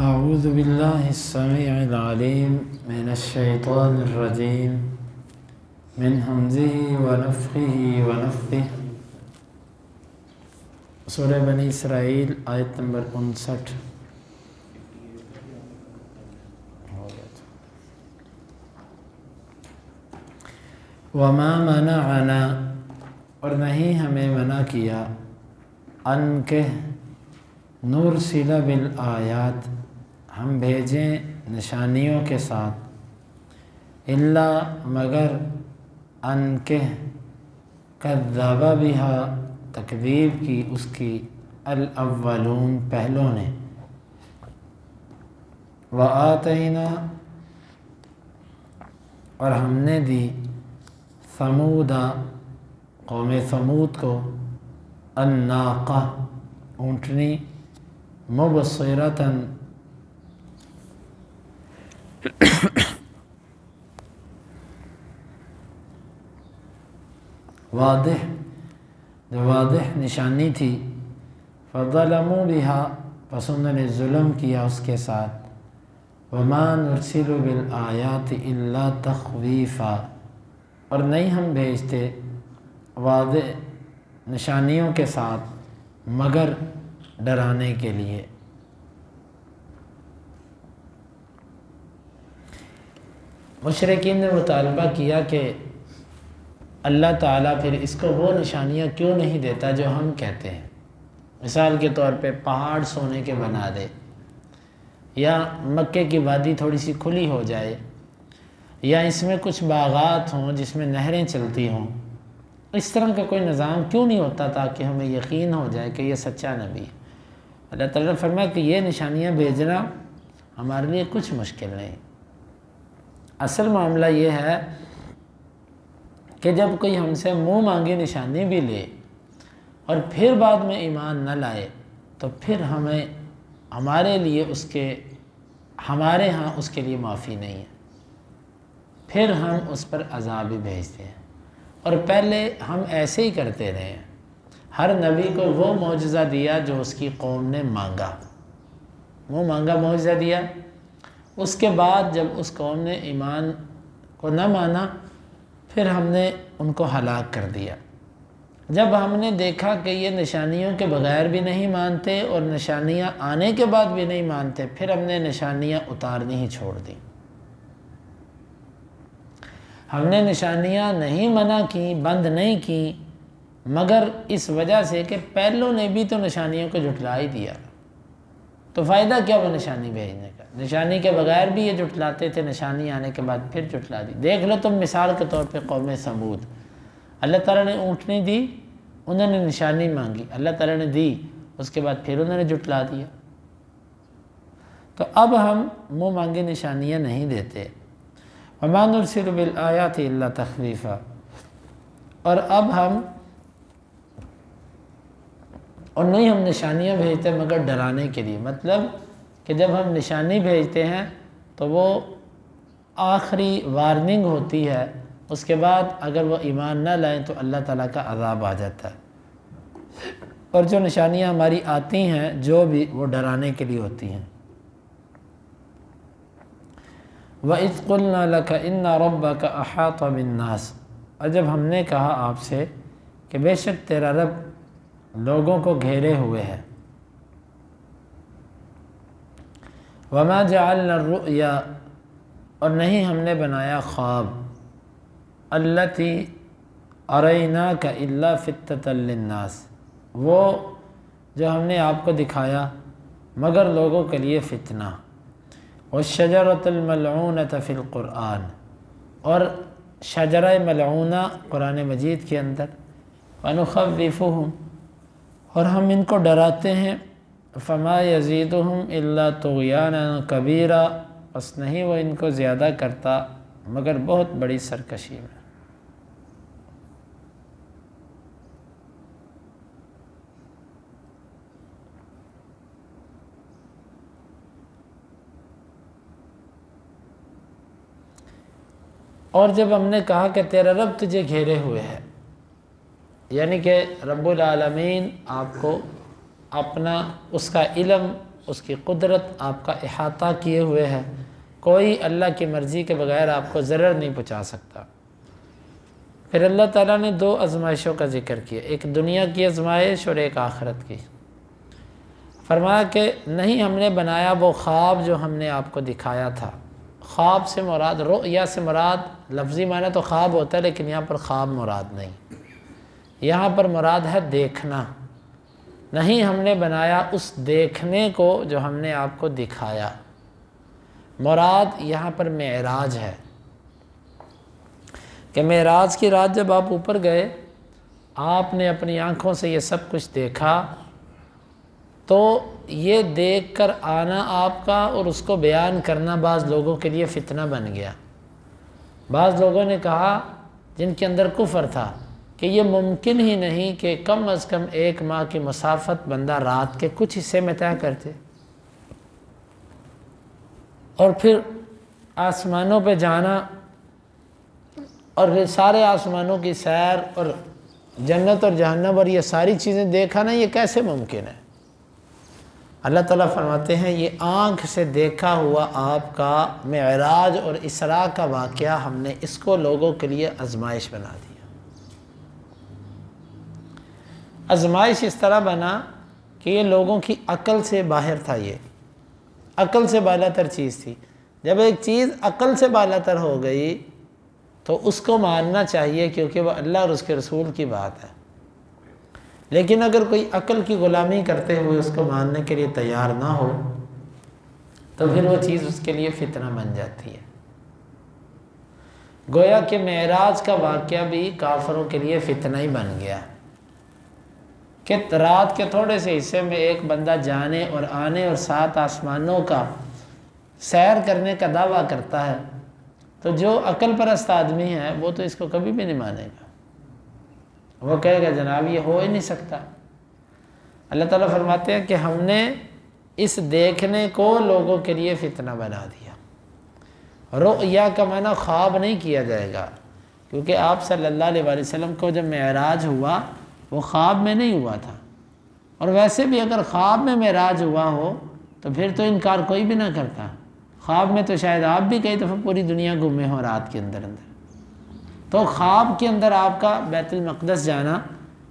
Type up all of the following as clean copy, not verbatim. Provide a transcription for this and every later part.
أعوذ بالله السميع العليم من الشيطان الرجيم من همزه ونفخه ونفثه سورہ بنی اسرائیل آیت نمبر 59 وما منعنا اور نہیں ہمیں منع کیا ان کہ نرسل بالآیات ہم بھیجیں نشانیوں کے ساتھ الا مگر ان کہ کذب بہا تکذیب کی اس کی الاولون پہلوں نے وآتینا اور ہم نے دی ثمودا قوم ثمود کو الناقہ اونٹنی مبصرتاً واضح نشانی تھی فظلموا بہا پس انہوں نے ظلم کیا اس کے ساتھ وما نرسل بالآیات الا تخویفا اور نہیں ہم بھیجتے واضح نشانیوں کے ساتھ مگر ڈرانے کے لیے۔ مشرکین نے مطالبہ کیا کہ اللہ تعالیٰ پھر اس کو وہ نشانیاں کیوں نہیں دیتا جو ہم کہتے ہیں، مثال کے طور پہ پہاڑ سونے کے بنا دے، یا مکے کی وادی تھوڑی سی کھلی ہو جائے، یا اس میں کچھ باغات ہوں جس میں نہریں چلتی ہوں۔ اس طرح کا کوئی نظام کیوں نہیں ہوتا تاکہ ہمیں یقین ہو جائے کہ یہ سچا نبی ہے۔ اللہ تعالیٰ نے فرمایا کہ یہ نشانیاں بھیجنا ہمارے لیے کچھ مشکل نہیں۔ اصل معاملہ یہ ہے کہ جب کوئی ہم سے منہ مانگی نشانی بھی لے اور پھر بعد میں ایمان نہ لائے تو پھر ہمارے لیے ہمارے ہاں اس کے لیے معافی نہیں ہے، پھر ہم اس پر عذاب بھی بھیجتے ہیں۔ اور پہلے ہم ایسے ہی کرتے رہے ہیں، ہر نبی کو وہ معجزہ دیا جو اس کی قوم نے مانگا، وہ مانگا معجزہ دیا، اس کے بعد جب اس قوم نے ایمان کو نہ مانا پھر ہم نے ان کو ہلاک کر دیا۔ جب ہم نے دیکھا کہ یہ نشانیوں کے بغیر بھی نہیں مانتے اور نشانیاں آنے کے بعد بھی نہیں مانتے، پھر ہم نے نشانیاں اتارنی ہی چھوڑ دی۔ ہم نے نشانیاں نہیں منع کی، بند نہیں کی، مگر اس وجہ سے کہ پہلوں نے بھی تو نشانیوں کو جھٹلا ہی دیا، تو فائدہ کیا وہ نشانی بھیجنے کا؟ نشانی کے بغیر بھی یہ جھٹلاتے تھے، نشانی آنے کے بعد پھر جھٹلا دی۔ دیکھ لو تم مثال کے طور پہ قوم ثمود، اللہ تعالیٰ نے اونٹنی دی، انہوں نے نشانی مانگی، اللہ تعالیٰ نے دی، اس کے بعد پھر انہوں نے جھٹلا دیا۔ تو اب ہم منہ مانگی نشانیاں نہیں دیتے۔ وما نرسل بالآیات الا تخویفا، اور اب اور نہیں ہم نشانیاں بھیجتے مگر ڈرانے کے لیے، مطلب کہ جب ہم نشانی بھیجتے ہیں تو وہ آخری وارننگ ہوتی ہے، اس کے بعد اگر وہ ایمان نہ لائیں تو اللہ تعالیٰ کا عذاب آ جاتا ہے۔ اور جو نشانیاں ہماری آتی ہیں جو بھی وہ ڈرانے کے لیے ہوتی ہیں۔ وَإِذْ قُلْنَا لَكَ إِنَّ رَبَّكَ أَحَاطَ بِالنَّاسِ، اور جب ہم نے کہا آپ سے کہ بے شک تیرا رب لوگوں کو گھیرے ہوئے ہے۔ وَمَا جَعَلْنَا الرُّؤْيَا، اور نہیں ہم نے بنایا خواب، الَّتِي أَرَيْنَاكَ إِلَّا فِتْنَةً لِلنَّاسِ، وہ جو ہم نے آپ کو دکھایا مگر لوگوں کے لیے فتنہ۔ وَالشَّجَرَةَ الْمَلْعُونَةَ فِي الْقُرْآنِ، اور شجرہ ملعونہ قرآن مجید کے اندر۔ وَنُخَوِّفُهُمْ، اور ہم ان کو ڈراتے ہیں، فَمَا يَزِيدُهُمْ إِلَّا طُغْيَانًا كَبِيرًا، بس نہیں وہ ان کو زیادہ کرتا مگر بہت بڑی سرکشی میں۔ اور جب ہم نے کہا کہ تیرا رب تجھے گھیرے ہوئے ہے، یعنی کہ رب العالمین آپ کو اپنا اس کا علم اس کی قدرت آپ کا احاطہ کیے ہوئے ہے، کوئی اللہ کی مرضی کے بغیر آپ کو ضرر نہیں پہنچا سکتا۔ پھر اللہ تعالیٰ نے 2 آزمائشوں کا ذکر کیا، ایک دنیا کی آزمائش اور ایک آخرت کی۔ فرمایا کہ نہیں ہم نے بنایا وہ خواب جو ہم نے آپ کو دکھایا تھا۔ خواب سے مراد، رؤیا سے مراد لفظی معنی تو خواب ہوتا ہے، لیکن یہاں پر خواب مراد نہیں، یہاں پر مراد ہے دیکھنا۔ نہیں ہم نے بنایا اس دیکھنے کو جو ہم نے آپ کو دکھایا۔ مراد یہاں پر معراج ہے کہ معراج کی رات جب آپ اوپر گئے، آپ نے اپنی آنکھوں سے یہ سب کچھ دیکھا، تو یہ دیکھ کر آنا آپ کا اور اس کو بیان کرنا بعض لوگوں کے لیے فتنہ بن گیا۔ بعض لوگوں نے کہا جن کے اندر کفر تھا کہ یہ ممکن ہی نہیں کہ کم از کم 1 ماہ کی مسافت بندہ رات کے کچھ حصے میں طے کرتے، اور پھر آسمانوں پہ جانا اور پھر سارے آسمانوں کی سیر اور جنت اور جہنم اور یہ ساری چیزیں دیکھا نا، یہ کیسے ممکن ہے؟ اللہ تعالیٰ فرماتے ہیں یہ آنکھ سے دیکھا ہوا آپ کا معراج اور اسراء کا واقعہ ہم نے اس کو لوگوں کے لیے آزمائش بنا دیا۔ آزمائش اس طرح بنا کہ یہ لوگوں کی عقل سے باہر تھا، یہ عقل سے بالا تر چیز تھی۔ جب ایک چیز عقل سے بالا تر ہو گئی تو اس کو ماننا چاہیے، کیونکہ وہ اللہ اور اس کے رسول کی بات ہے۔ لیکن اگر کوئی عقل کی غلامی کرتے ہوئے اس کو ماننے کے لیے تیار نہ ہو تو پھر وہ چیز اس کے لیے فتنہ بن جاتی ہے۔ گویا کہ معراج کا واقعہ بھی کافروں کے لیے فتنہ ہی بن گیا کہ رات کے تھوڑے سے حصے میں ایک بندہ جانے اور آنے اور 7 آسمانوں کا سیر کرنے کا دعویٰ کرتا ہے، تو جو عقل پرست آدمی ہے وہ تو اس کو کبھی بھی نہیں مانے گا، وہ کہے گا جناب یہ ہو ہی نہیں سکتا۔ اللہ تعالیٰ فرماتے ہیں کہ ہم نے اس دیکھنے کو لوگوں کے لیے فتنہ بنا دیا۔ رؤیا کا معنی خواب نہیں کیا جائے گا، کیونکہ آپ صلی اللہ علیہ وسلم کو جب معراج ہوا وہ خواب میں نہیں ہوا تھا، اور ویسے بھی اگر خواب میں معراج ہوا ہو تو پھر تو انکار کوئی بھی نہ کرتا۔ خواب میں تو شاید آپ بھی کئی دفعہ پوری دنیا گھومے ہوں رات کے اندر، تو خواب کے اندر آپ کا بیت المقدس جانا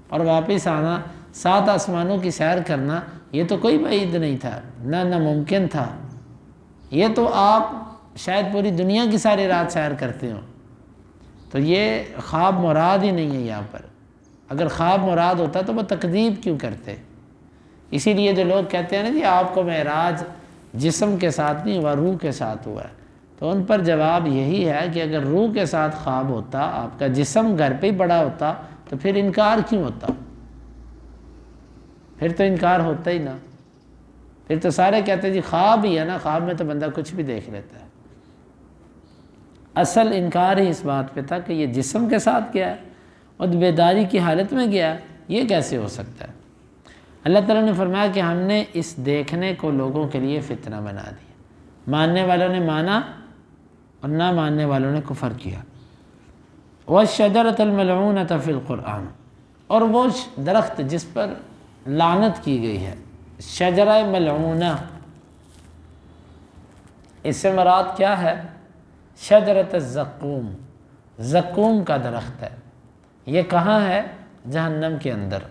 اور واپس آنا، 7 آسمانوں کی سیر کرنا، یہ تو کوئی بعید نہیں تھا، نہ ممکن تھا۔ یہ تو آپ شاید پوری دنیا کی ساری رات سیر کرتے ہوں، تو یہ خواب مراد ہی نہیں ہے یہاں پر۔ اگر خواب مراد ہوتا تو وہ تکذیب کیوں کرتے؟ اسی لیے جو لوگ کہتے ہیں نا جی آپ کو معراج جسم کے ساتھ نہیں ہوا، روح کے ساتھ ہوا ہے، تو ان پر جواب یہی ہے کہ اگر روح کے ساتھ خواب ہوتا، آپ کا جسم گھر پہ ہی پڑا ہوتا، تو پھر انکار کیوں ہوتا؟ پھر تو انکار ہوتا ہی نہ، پھر تو سارے کہتے ہیں جی خواب ہی ہے نا، خواب میں تو بندہ کچھ بھی دیکھ لیتا ہے۔ اصل انکار ہی اس بات پہ تھا کہ یہ جسم کے ساتھ گیا ہے اور بیداری کی حالت میں گیا، یہ کیسے ہو سکتا ہے؟ اللہ تعالیٰ نے فرمایا کہ ہم نے اس دیکھنے کو لوگوں کے لیے فتنہ بنا دیا۔ ماننے والوں نے مانا اور نہ ماننے والوں نے کفر کیا۔ وَالشَّجَرَةَ الْمَلْعُونَةَ فِي الْقُرْآنِ، اور وہ درخت جس پر لعنت کی گئی ہے، شجرہ ملعونہ، اس سے مراد کیا ہے؟ شجرۃ الزقوم، زقوم کا درخت ہے۔ یہ کہاں ہے؟ جہنم کے اندر۔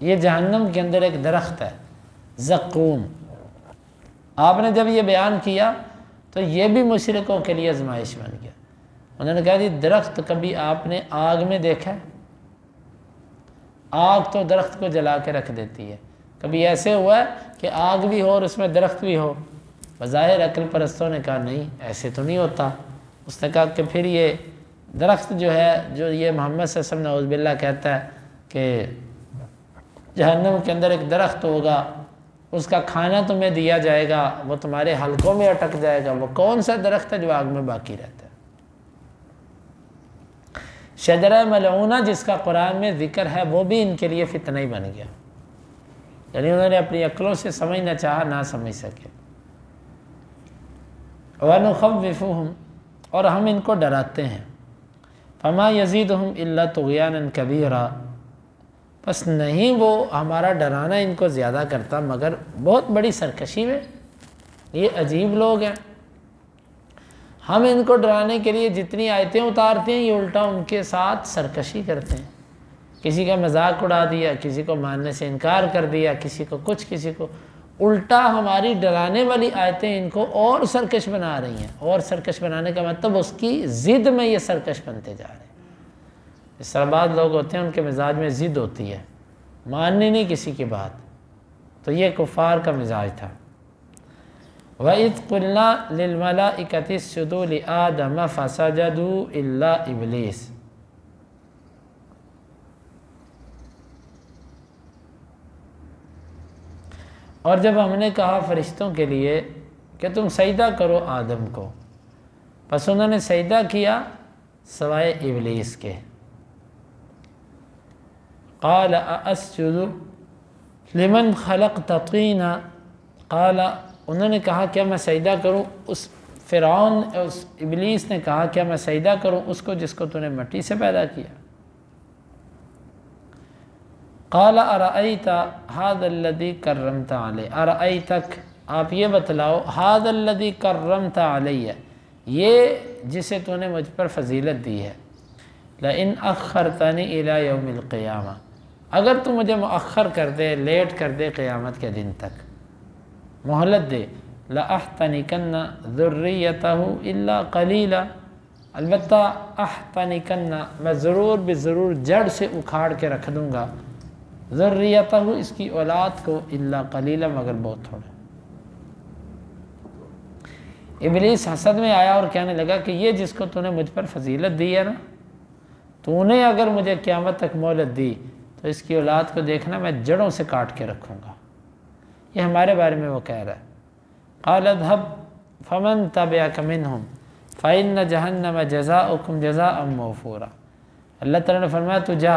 یہ جہنم کے اندر ایک درخت ہے زقوم۔ آپ نے جب یہ بیان کیا تو یہ بھی مشرکوں کے لیے آزمائش بن گیا۔ انہوں نے کہا جی درخت کبھی آپ نے آگ میں دیکھا ہے؟ آگ تو درخت کو جلا کے رکھ دیتی ہے، کبھی ایسے ہوا ہے کہ آگ بھی ہو اور اس میں درخت بھی ہو؟ بظاہر عقل پرستوں نے کہا نہیں ایسے تو نہیں ہوتا۔ اس نے کہا کہ پھر یہ درخت جو ہے، جو یہ محمد صلی اللہ علیہ وسلم نعوذ باللہ کہتا ہے کہ جہنم کے اندر ایک درخت ہوگا، اس کا کھانا تمہیں دیا جائے گا، وہ تمہارے حلقوں میں اٹک جائے گا، وہ کون سا درخت ہے جو آگ میں باقی رہتا ہے؟ شجرہ ملعونہ جس کا قرآن میں ذکر ہے وہ بھی ان کے لیے فتنہ ہی بن گیا، یعنی انہوں نے اپنی عقلوں سے سمجھنا چاہا، نہ سمجھ سکے۔ وَنُخَوِّفُهُمْ، اور ہم ان کو ڈراتے ہیں، فَمَا يَزِيدُهُمْ إِلَّا طُغْيَانًا كَبِيرًا، بس نہیں وہ ہمارا ڈرانا ان کو زیادہ کرتا، مگر بہت بڑی سرکشی میں یہ عجیب لوگ ہیں۔ ہم ان کو ڈرانے کے لیے جتنی آیتیں اتارتے ہیں یہ الٹا ان کے ساتھ سرکشی کرتے ہیں، کسی کا مذاق اڑا دیا، کسی کو ماننے سے انکار کر دیا، کسی کو کچھ، کسی کو الٹا ہماری ڈرانے والی آیتیں ان کو اور سرکش بنا رہی ہیں۔ اور سرکش بنانے کا مطلب اس کی ضد میں یہ سرکش بنتے جا رہے ہیں۔ اس طرح بعض لوگ ہوتے ہیں ان کے مزاج میں ضد ہوتی ہے، ماننی نہیں کسی کی بات، تو یہ کفار کا مزاج تھا۔ وَإِذْ قُلْنَا لِلْمَلَائِكَةِ اسْجُدُوا لِآدَمَ فَسَجَدُوا إِلَّا إِبْلِيسَ۔ اور جب ہم نے کہا فرشتوں کے لیے کہ تم سجدہ کرو آدم کو، پس انہوں نے سجدہ کیا سوائے ابلیس کے۔ قال أَأَسْجُدُ لِمَنْ خَلَقْتَ طِينًا، قال انہوں نے کہا کیا میں سجدہ کروں، اس فرعون اس ابلیس نے کہا کیا میں سجدہ کروں اس کو جس کو تو نے مٹی سے پیدا کیا۔ قال ارأیت هذا الذی کرمت علیہ، ارأیتک آپ یہ بتلاؤ، هذا الذی کرمت علیہ یہ جسے تو نے مجھ پر فضیلت دی ہے، لئن اخرتنی الی یوم القیامہ اگر تو مجھے مؤخر کر دے، لیٹ کر دے قیامت کے دن تک، مہلت دے، لأحتنکن ذریتہ الا قلیلا، البتہ احتنکن میں ضرور بضرور جڑ سے اکھاڑ کے رکھ دوں گا، ذریتہ اس کی اولاد کو، الا قلیلا مگر بہت تھوڑے۔ ابلیس حسد میں آیا اور کہنے لگا کہ یہ جس کو تو نے مجھ پر فضیلت دی ہے نا، تو نے اگر مجھے قیامت تک مہلت دی تو اس کی اولاد کو دیکھنا میں جڑوں سے کاٹ کے رکھوں گا۔ یہ ہمارے بارے میں وہ کہہ رہا ہے۔ قال اذهب فمن تبعك منهم فإن جہنم جزاؤکم جزاء موفورا، اللہ تعالیٰ نے فرمایا تو جا،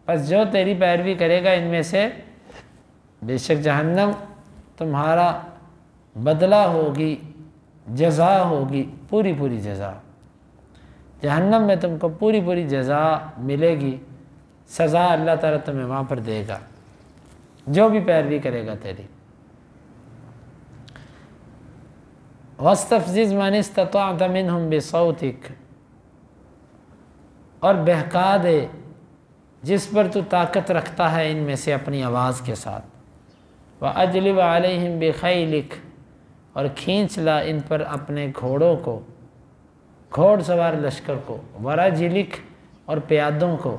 پس جو تیری پیروی کرے گا ان میں سے بے شک جہنم تمہارا بدلہ ہوگی، جزا ہوگی، پوری پوری جزا، جہنم میں تم کو پوری پوری جزا ملے گی، سزا اللہ تعالیٰ تمہیں وہاں پر دے گا جو بھی پیروی کرے گا تیری۔ وَاسْتَفْزِزْ مَنِ اسْتَطَعْتَ مِنْهُمْ بِصَوْتِكَ، اور بہکا دے جس پر تو طاقت رکھتا ہے ان میں سے اپنی آواز کے ساتھ، وَأَجْلِبْ عَلَيْهِمْ بِخَيْلِكَ اور کھینچ لا ان پر اپنے گھوڑوں کو، گھوڑ سوار لشکر کو، وَرَجِلِكَ اور پیادوں کو،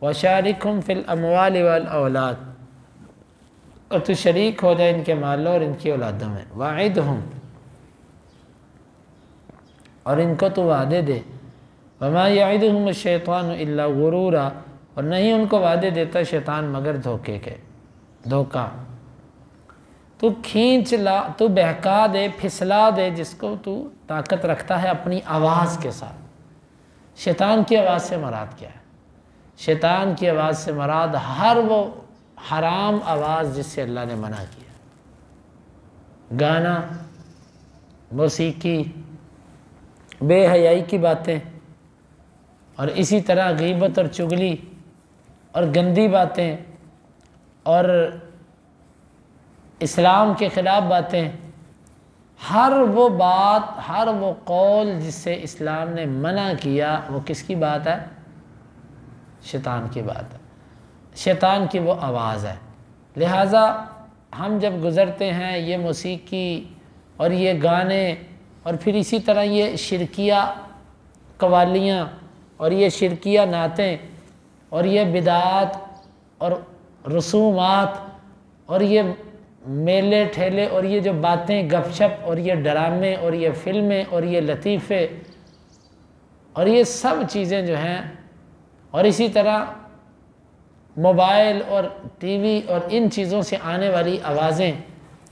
وَشَارِكْهُمْ فِي الْأَمْوَالِ وَالْأَوْلَادِ اور تو شریک ہو جائے ان کے مالوں اور ان کی اولادوں میں، وَعِدْهُمْ اور ان کو تو وعدے دے، وَمَا يَعِدُهُمُ الشَّيْطَانُ إِلَّا غُرُورًا اور نہیں ان کو وعدے دیتا شیطان مگر دھوکے کے، دھوکہ۔ تو کھینچ لا، تو بہکا دے، پھسلا دے جس کو تو طاقت رکھتا ہے اپنی آواز کے ساتھ۔ شیطان کی آواز سے مراد کیا ہے؟ شیطان کی آواز سے مراد ہر وہ حرام آواز جس سے اللہ نے منع کیا، گانا، موسیقی، بے حیائی کی باتیں، اور اسی طرح غیبت اور چغلی اور گندی باتیں اور اسلام کے خلاف باتیں، ہر وہ بات، ہر وہ قول جس سے اسلام نے منع کیا وہ کس کی بات ہے؟ شیطان کی بات ہے، شیطان کی وہ آواز ہے۔ لہٰذا ہم جب گزرتے ہیں یہ موسیقی اور یہ گانے اور پھر اسی طرح یہ شرکیہ قوالیاں اور یہ شرکیہ نعتیں اور یہ بدعات اور رسومات اور یہ میلے ٹھیلے اور یہ جو باتیں گپ شپ اور یہ ڈرامے اور یہ فلمیں اور یہ لطیفے اور یہ سب چیزیں جو ہیں، اور اسی طرح موبائل اور ٹی وی اور ان چیزوں سے آنے والی آوازیں،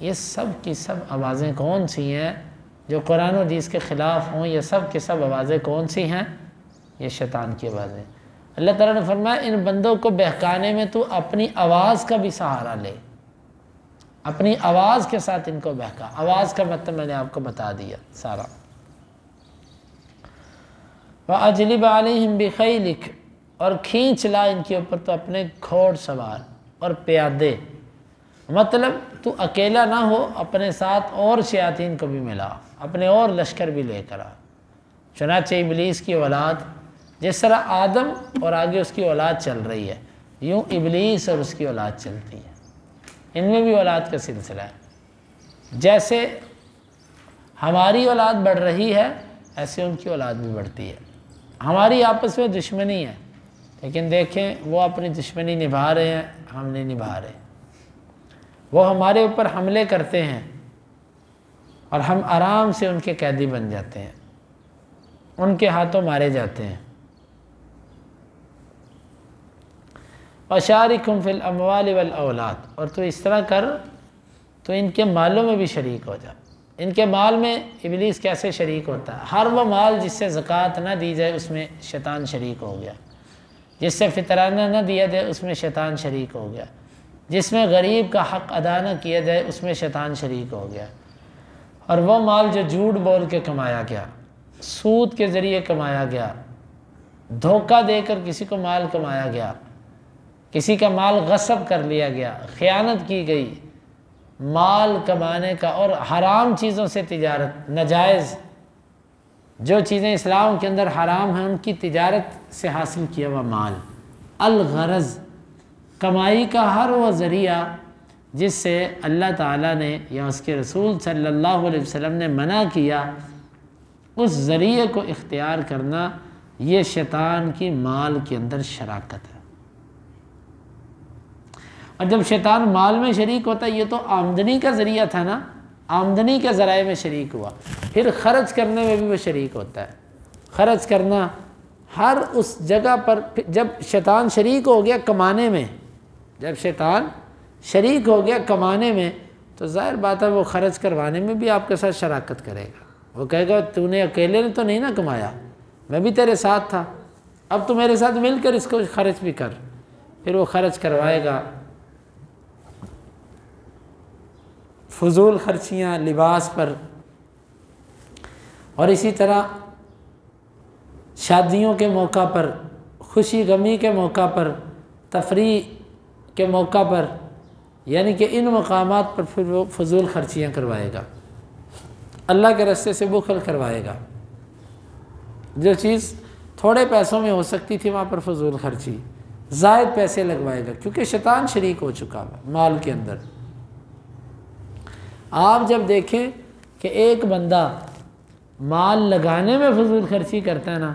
یہ سب کی سب آوازیں کون سی ہیں جو قرآن و حدیث کے خلاف ہوں؟ یہ سب کی سب آوازیں کون سی ہیں؟ یہ شیطان کی آوازیں۔ اللہ تعالیٰ نے فرمایا ان بندوں کو بہکانے میں تو اپنی آواز کا بھی سہارا لے، اپنی آواز کے ساتھ ان کو بہکا۔ آواز کا مطلب میں نے آپ کو بتا دیا سارا۔ وَأَجْلِبْ عَلَيْهِمْ بِخَيْلِكَ اور کھینچ لا ان کے اوپر تو اپنے گھوڑ سوار اور پیادے، مطلب تو اکیلا نہ ہو، اپنے ساتھ اور شیاطین کو بھی ملا، اپنے اور لشکر بھی لے کر آ۔ چنانچہ ابلیس کی اولاد جس طرح آدم اور آگے اس کی اولاد چل رہی ہے، یوں ابلیس اور اس کی اولاد چلتی ہے، ان میں بھی اولاد کا سلسلہ ہے۔ جیسے ہماری اولاد بڑھ رہی ہے ایسے ان کی اولاد بھی بڑھتی ہے۔ ہماری آپس میں دشمنی ہے، لیکن دیکھیں وہ اپنی دشمنی نبھا رہے ہیں، ہم نہیں نبھا رہے۔ وہ ہمارے اوپر حملے کرتے ہیں اور ہم آرام سے ان کے قیدی بن جاتے ہیں، ان کے ہاتھوں مارے جاتے ہیں۔ وَشَارِكْهُمْ فِي الْأَمْوَالِ وَالْأَوْلَادِ، اور تو اس طرح کر تو ان کے مالوں میں بھی شریک ہو جا۔ ان کے مال میں ابلیس کیسے شریک ہوتا ہے؟ ہر وہ مال جس سے زکوٰۃ نہ دی جائے اس میں شیطان شریک ہو گیا، جس سے فطرانہ نہ دیا جائے اس میں شیطان شریک ہو گیا، جس میں غریب کا حق ادا نہ کیا جائے اس میں شیطان شریک ہو گیا، اور وہ مال جو جھوٹ بول کے کمایا گیا، سود کے ذریعے کمایا گیا، دھوکہ دے کر کسی کو مال کمایا گیا، کسی کا مال غصب کر لیا گیا، خیانت کی گئی، مال کمانے کا اور حرام چیزوں سے تجارت، ناجائز جو چیزیں اسلام کے اندر حرام ہیں ان کی تجارت سے حاصل کیا ہوا مال، الغرض کمائی کا ہر وہ ذریعہ جس سے اللہ تعالیٰ نے یا اس کے رسول صلی اللہ علیہ وسلم نے منع کیا، اس ذریعے کو اختیار کرنا، یہ شیطان کی مال کے اندر شراکت ہے۔ اور جب شیطان مال میں شریک ہوتا ہے، یہ تو آمدنی کا ذریعہ تھا نا، آمدنی کے ذرائع میں شریک ہوا، پھر خرچ کرنے میں بھی وہ شریک ہوتا ہے۔ خرچ کرنا ہر اس جگہ پر، جب شیطان شریک ہو گیا کمانے میں، جب شیطان شریک ہو گیا کمانے میں تو ظاہر بات ہے وہ خرچ کروانے میں بھی آپ کے ساتھ شراکت کرے گا۔ وہ کہے گا تو نے اکیلے نے تو نہیں نا کمایا، میں بھی تیرے ساتھ تھا، اب تو میرے ساتھ مل کر اس کو خرچ بھی کر، پھر وہ خرچ کروائے گا۔ فضول خرچیاں لباس پر، اور اسی طرح شادیوں کے موقع پر، خوشی غمی کے موقع پر، تفریح کے موقع پر، یعنی کہ ان مقامات پر پھر وہ فضول خرچیاں کروائے گا، اللہ کے راستے سے بخل کروائے گا۔ جو چیز تھوڑے پیسوں میں ہو سکتی تھی وہاں پر فضول خرچی، زائد پیسے لگوائے گا، کیونکہ شیطان شریک ہو چکا ہے مال کے اندر۔ آپ جب دیکھیں کہ ایک بندہ مال لگانے میں فضول خرچی کرتا ہے نا،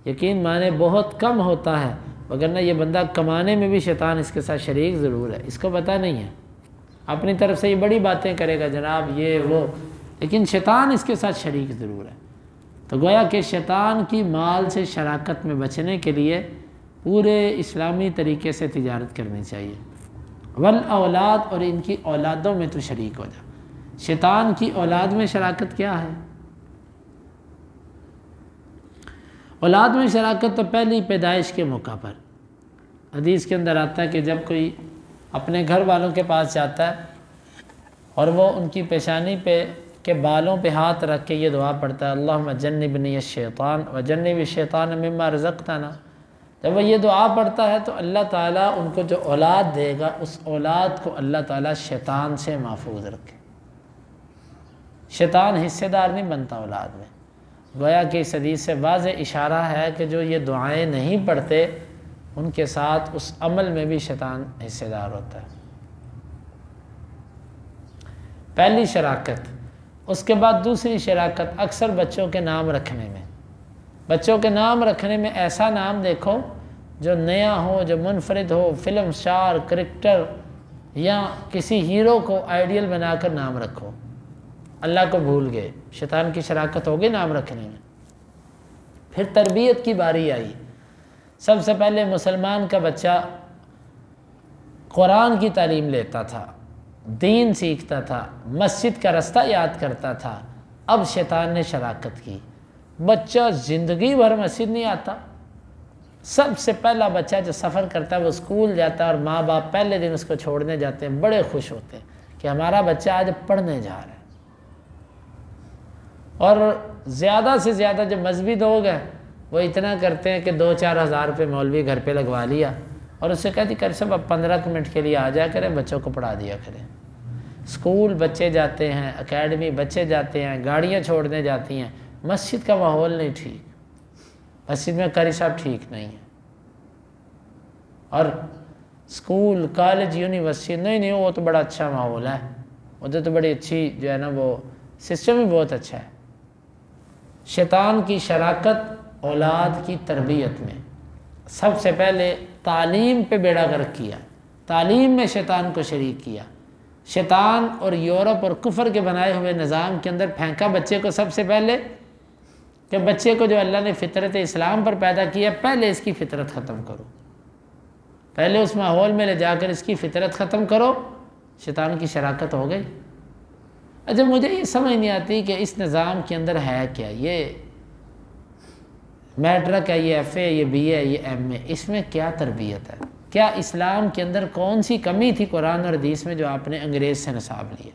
یقین مانے بہت کم ہوتا ہے، وگرنہ یہ بندہ کمانے میں بھی شیطان اس کے ساتھ شریک ضرور ہے، اس کو پتہ نہیں ہے، اپنی طرف سے یہ بڑی باتیں کرے گا جناب یہ وہ، لیکن شیطان اس کے ساتھ شریک ضرور ہے۔ تو گویا کہ شیطان کی مال سے شراکت میں بچنے کے لیے پورے اسلامی طریقے سے تجارت کرنی چاہیے۔ والاولاد، اور ان کی اولادوں میں تو شریک ہو جا۔ شیطان کی اولاد میں شراکت کیا ہے؟ اولاد میں شراکت تو پہلی پیدائش کے موقع پر، حدیث کے اندر آتا ہے کہ جب کوئی اپنے گھر والوں کے پاس جاتا ہے اور وہ ان کی پیشانی پہ کے بالوں پہ ہاتھ رکھ کے یہ دعا پڑھتا ہے، اللہم جنبنی الشیطان وجنب الشیطان مما رزقتنا، جب وہ یہ دعا پڑھتا ہے تو اللہ تعالیٰ ان کو جو اولاد دے گا اس اولاد کو اللہ تعالیٰ شیطان سے محفوظ رکھے۔ شیطان حصے دار نہیں بنتا اولاد میں۔ گویا کہ اس حدیث سے واضح اشارہ ہے کہ جو یہ دعائیں نہیں پڑھتے ان کے ساتھ اس عمل میں بھی شیطان حصے دار ہوتا ہے۔ پہلی شراکت۔ اس کے بعد دوسری شراکت اکثر بچوں کے نام رکھنے میں۔ بچوں کے نام رکھنے میں ایسا نام دیکھو جو نیا ہو، جو منفرد ہو، فلم سٹار، کرکٹر یا کسی ہیرو کو آئیڈیل بنا کر نام رکھو۔ اللہ کو بھول گئے، شیطان کی شراکت ہوگی نام رکھنے میں۔ پھر تربیت کی باری آئی۔ سب سے پہلے مسلمان کا بچہ قرآن کی تعلیم لیتا تھا، دین سیکھتا تھا، مسجد کا رستہ یاد کرتا تھا۔ اب شیطان نے شراکت کی، بچہ زندگی بھر مسجد نہیں آتا۔ سب سے پہلا بچہ جو سفر کرتا ہے وہ اسکول جاتا ہے اور ماں باپ پہلے دن اس کو چھوڑنے جاتے ہیں، بڑے خوش ہوتے ہیں کہ ہمارا بچہ آج پڑھنے جا رہا ہے۔ اور زیادہ سے زیادہ جو مذہبی لوگ ہیں وہ اتنا کرتے ہیں کہ 2-4 ہزار روپے مولوی گھر پہ لگوا لیا اور اس سے کہتی کر صاحب اب 15 منٹ کے لیے آ جایا کریں، بچوں کو پڑھا دیا کریں۔ اسکول بچے جاتے ہیں، اکیڈمی بچے جاتے ہیں، گاڑیاں چھوڑنے جاتی ہیں، مسجد کا ماحول نہیں ٹھیک، مسجد میں قاری صاحب ٹھیک نہیں ہے، اور اسکول کالج یونیورسٹی نہیں وہ تو بڑا اچھا ماحول ہے، ادھر تو بڑی اچھی جو ہے نا وہ سسٹم ہی بہت اچھا ہے۔ شیطان کی شراکت اولاد کی تربیت میں سب سے پہلے تعلیم پہ بیڑا غرق کیا، تعلیم میں شیطان کو شریک کیا، شیطان اور یورپ اور کفر کے بنائے ہوئے نظام کے اندر پھینکا بچے کو سب سے پہلے، کہ بچے کو جو اللہ نے فطرت اسلام پر پیدا کیا پہلے اس کی فطرت ختم کرو، پہلے اس ماحول میں لے جا کر اس کی فطرت ختم کرو۔ شیطان کی شراکت ہو گئی۔ اچھا مجھے یہ سمجھ نہیں آتی کہ اس نظام کے اندر ہے کیا، یہ میٹرک ہے، یہ ایف اے، یہ بی اے، یہ ایم اے، اس میں کیا تربیت ہے؟ کیا اسلام کے اندر کون سی کمی تھی قرآن اور حدیث میں جو آپ نے انگریز سے نصاب لیا؟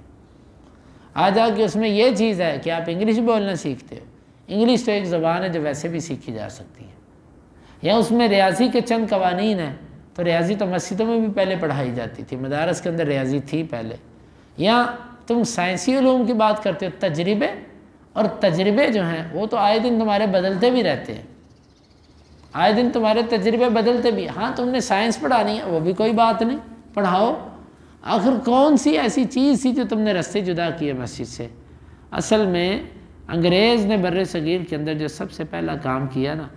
آ جا کہ اس میں یہ چیز ہے کہ آپ انگلش بولنا سیکھتے ہو، انگلش تو ایک زبان ہے جو ویسے بھی سیکھی جا سکتی ہے، یا اس میں ریاضی کے چند قوانین ہیں، تو ریاضی تو مسجدوں میں بھی پہلے پڑھائی جاتی تھی، مدارس کے اندر ریاضی تھی پہلے، یا تم سائنسی علوم کی بات کرتے ہو، تجربے، اور تجربے جو ہیں وہ تو آئے دن تمہارے بدلتے بھی رہتے ہیں، آئے دن تمہارے تجربے بدلتے بھی، ہاں تم نے سائنس پڑھانی ہے وہ بھی کوئی بات نہیں، پڑھاؤ، آخر کون سی ایسی چیز تھی جو تم نے رستے جدا کیے مسجد سے؟ اصل میں انگریز نے بر صغیر کے اندر جو سب سے پہلا کام کیا نا،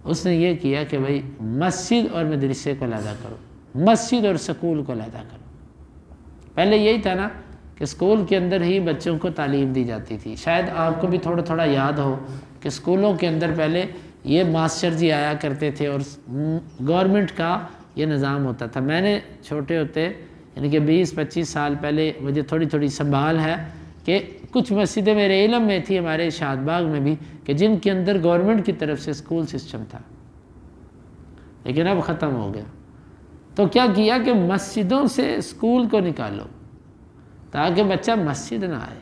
اس نے یہ کیا کہ بھائی مسجد اور مدرسے کو علیحدہ کرو، مسجد اور سکول کو علیحدہ کرو۔ پہلے یہی تھا نا کہ اسکول کے اندر ہی بچوں کو تعلیم دی جاتی تھی، شاید آپ کو بھی تھوڑا تھوڑا یاد ہو کہ اسکولوں کے اندر پہلے یہ ماسٹر جی آیا کرتے تھے اور گورنمنٹ کا یہ نظام ہوتا تھا۔ میں نے چھوٹے ہوتے یعنی کہ 20-25 سال پہلے مجھے تھوڑی تھوڑی سنبھال ہے کہ کچھ مسجدیں میرے علم میں تھی، ہمارے شاد باغ میں بھی، کہ جن کے اندر گورنمنٹ کی طرف سے اسکول سسٹم تھا، لیکن اب ختم ہو گیا۔ تو کیا کیا کہ مسجدوں سے اسکول کو نکالو تاکہ بچہ مسجد نہ آئے،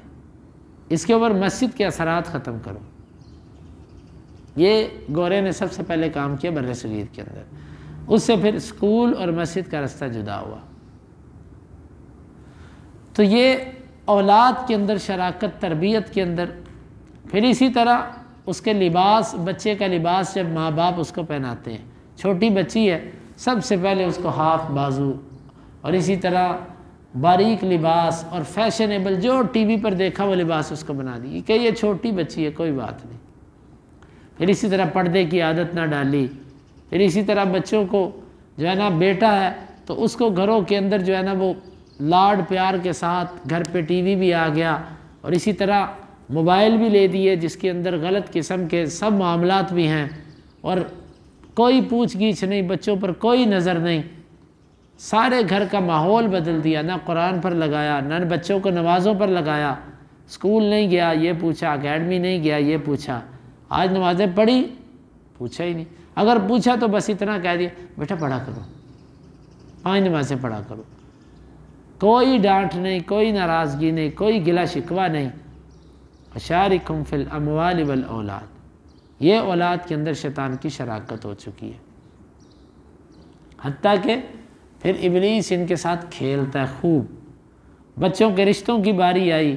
اس کے اوپر مسجد کے اثرات ختم کرو۔ یہ گورے نے سب سے پہلے کام کیا بر صغیر کے اندر، اس سے پھر اسکول اور مسجد کا رستہ جدا ہوا۔ تو یہ اولاد کے اندر شراکت، تربیت کے اندر، پھر اسی طرح اس کے لباس، بچے کا لباس جب ماں باپ اس کو پہناتے ہیں، چھوٹی بچی ہے سب سے پہلے اس کو ہاف بازو اور اسی طرح باریک لباس اور فیشنیبل جو ٹی وی پر دیکھا وہ لباس اس کو بنا دی کہ یہ چھوٹی بچی ہے کوئی بات نہیں۔ پھر اسی طرح پردے کی عادت نہ ڈالی، پھر اسی طرح بچوں کو جو ہے نا بیٹا ہے تو اس کو گھروں کے اندر جو ہے نا وہ لاڈ پیار کے ساتھ، گھر پہ ٹی وی بھی آ گیا اور اسی طرح موبائل بھی لے دیے جس کے اندر غلط قسم کے سب معاملات بھی ہیں، اور کوئی پوچھ گیچھ نہیں، بچوں پر کوئی نظر نہیں، سارے گھر کا ماحول بدل دیا، نہ قرآن پر لگایا، نہ بچوں کو نمازوں پر لگایا، اسکول نہیں گیا یہ پوچھا، اکیڈمی نہیں گیا یہ پوچھا، آج نمازیں پڑھی پوچھا ہی نہیں، اگر پوچھا تو بس اتنا کہہ دیا بیٹا پڑھا کرو، 5 نمازیں پڑھا کرو، کوئی ڈانٹ نہیں، کوئی ناراضگی نہیں، کوئی گلہ شکوہ نہیں۔ وَشَارِكْهُمْ فِي الْأَمْوَالِ وَالْأَوْلَادِ، یہ اولاد کے اندر شیطان کی شراکت ہو چکی ہے، حتیٰ کہ پھر ابلیس ان کے ساتھ کھیلتا ہے خوب۔ بچوں کے رشتوں کی باری آئی،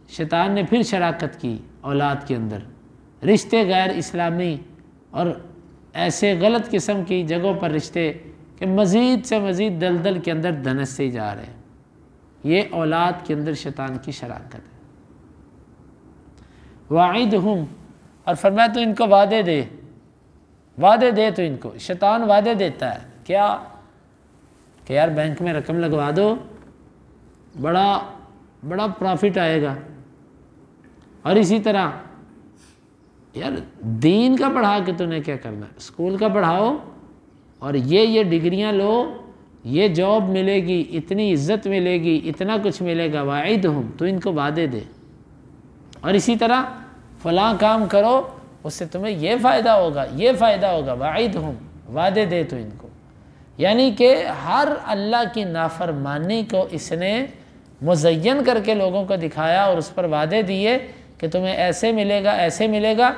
شیطان نے پھر شراکت کی اولاد کے اندر، رشتے غیر اسلامی اور ایسے غلط قسم کی جگہوں پر رشتے کہ مزید سے مزید دلدل کے اندر دھنستے جا رہے ہیں، یہ اولاد کے اندر شیطان کی شراکت ہے۔ وَعِدْهُمْ، اور فرمایا تو ان کو وعدے دے، وعدے دے، تو ان کو شیطان وعدے دیتا ہے کیا کہ یار بینک میں رقم لگوا دو، بڑا پروفٹ آئے گا، اور اسی طرح یار دین کا پڑھا کے تو نے کیا کرنا ہے، اسکول کا پڑھاؤ اور یہ ڈگریاں لو، یہ جاب ملے گی، اتنی عزت ملے گی، اتنا کچھ ملے گا۔ وَعِدْهُمْ، تو ان کو وعدے دے، اور اسی طرح فلاں کام کرو اس سے تمہیں یہ فائدہ ہوگا، یہ فائدہ ہوگا۔ وَعِدْهُمْ، وعدے دے تو ان کو، یعنی کہ ہر اللہ کی نافرمانی کو اس نے مزین کر کے لوگوں کو دکھایا اور اس پر وعدے دیے کہ تمہیں ایسے ملے گا، ایسے ملے گا،